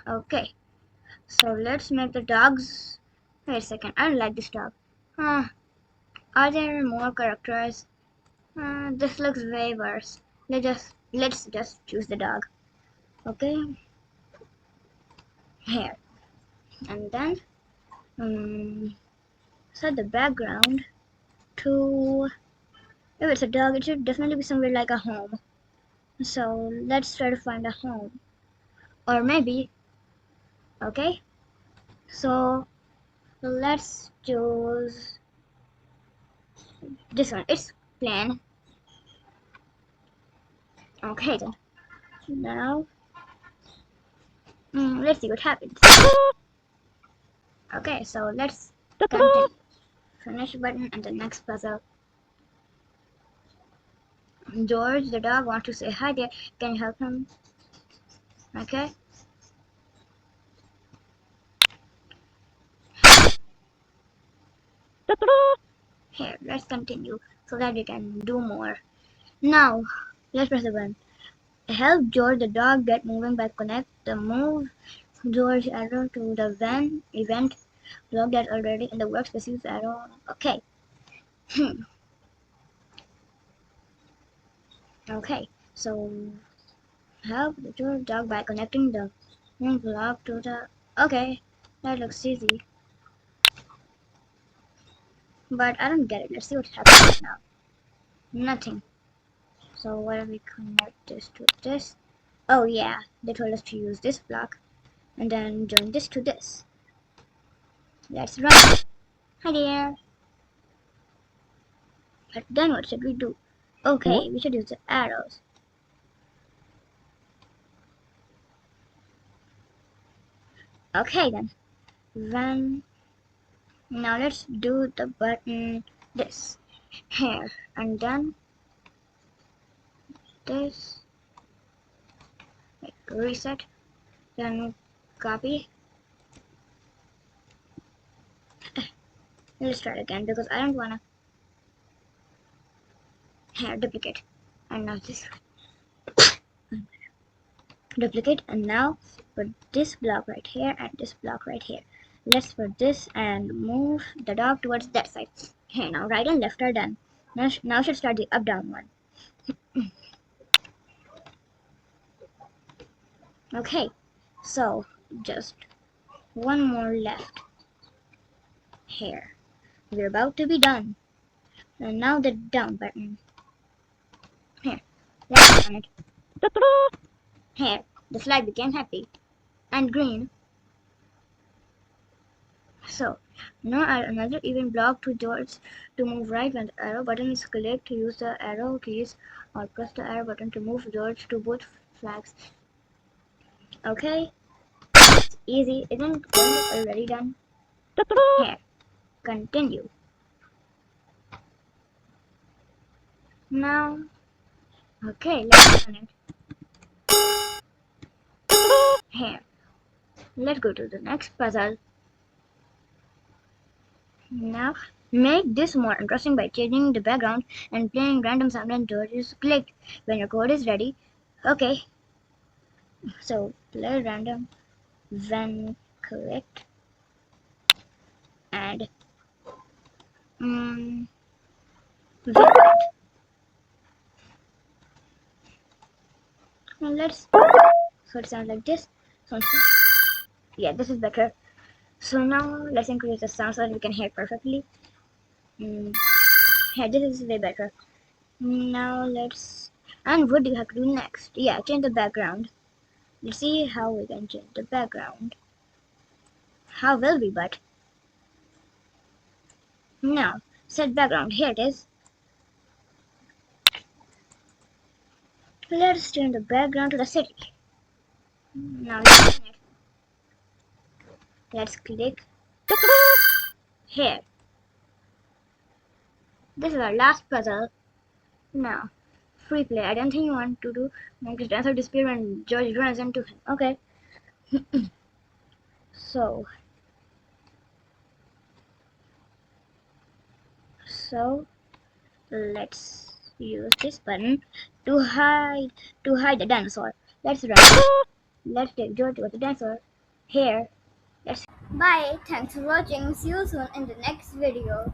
Okay, so let's make the dogs. Wait a second, I don't like this dog. Are there more characters? This looks way worse. Let's just choose the dog. Okay, here, and then set the background to. If it's a dog, it should definitely be somewhere like a home. So let's try to find a home, or maybe. Okay, so let's choose this one. It's plain. Okay then. Now, let's see what happens. Okay, so let's continue. Finish button and the next puzzle. George the dog wants to say hi there. Can you help him? Okay. Here, let's continue so that we can do more. Now, let's press the button. Help George the dog get moving by connect the move George arrow to the when event block that's already in the workspace. Use arrow. Okay. Okay. So help the George dog by connecting the move block to the. Okay. That looks easy. But I don't get it. Let's see what happens now. Nothing. So why don't we connect this to this? Oh yeah, they told us to use this block and then join this to this. Let's run. Hi there. But then what should we do? Okay, we should use the arrows. Okay then. Run. Now let's do the button this. Here. And then this. Like reset. Then copy. Let's try it again because I don't wanna. Here, duplicate. And now this. Duplicate, and now put this block right here and this block right here. Let's put this and move the dog towards that side. Here, now right and left are done. Now should start the up down one. Okay, so just one more left. Here, we're about to be done. And now the down button. Here, let's run it. Here, the slide became happy and green. So now add another event block to George to move right when the arrow button is clicked. To use the arrow keys or press the arrow button to move George to both flags. Okay, it's easy. Isn't it already done? Here, continue. Now, okay, let's run it. Here, let's go to the next puzzle. Now, make this more interesting by changing the background and playing random sound and George is clicked when your code is ready. Okay, so play random when clicked and wait. Now let's so it sounds like this. So yeah, this is better. So now let's increase the sound so that we can hear it perfectly. Yeah, this is way better. Now let's. And what do you have to do next? Yeah, change the background. Let's see how we can change the background. How will we? But now set background. Here it is. Let's change the background to the city. Now let's click here. This is our last puzzle. Now, free play. I don't think you want to do make his dancer disappear when George runs into him. Okay. So let's use this button to hide the dinosaur. Let's run. Let's take George with the dinosaur. Here, let's Bye. Thanks for watching. See you soon in the next video.